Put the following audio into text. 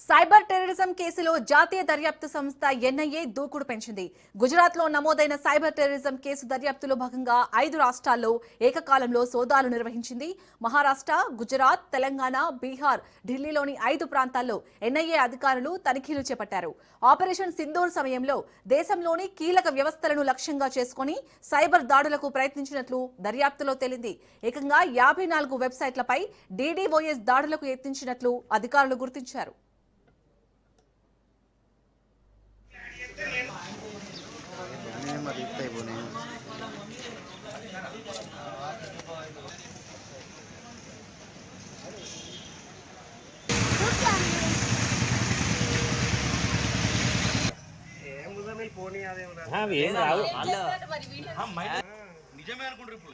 Cyber terrorism కేసులో జాతీయ దర్యాప్తు సంస్థ ఎన్ఐఏ దూకుడు పెంచింది. గుజరాత్ లో నమోదైన సైబర్ టెర్రరిజం కేసు దర్యాప్తులో భాగంగా 5 రాష్ట్రాల్లో ఏకకాలంలో సోదాలు నిర్వహించింది. మహారాష్ట్ర, గుజరాత్, తెలంగాణ, బీహార్, ఢిల్లీలోని 5 ప్రాంతాల్లో ఎన్ఐఏ అధికారులు తనిఖీలు చేపట్టారు. ఆపరేషన్ సింధూర్ సమయంలో దేశంలోని కీలక వ్యవస్థలను లక్ష్యంగా చేసుకుని సైబర్ దాడులకు ప్రయత్నించినట్లు దర్యాప్తులో తేలింది. ఏకంగా 54 వెబ్సైట్లపై DDoS దాడులకు యత్నించినట్లు అధికారులు గుర్తించారు. నిజమే అనుకుంటారు ఇప్పుడు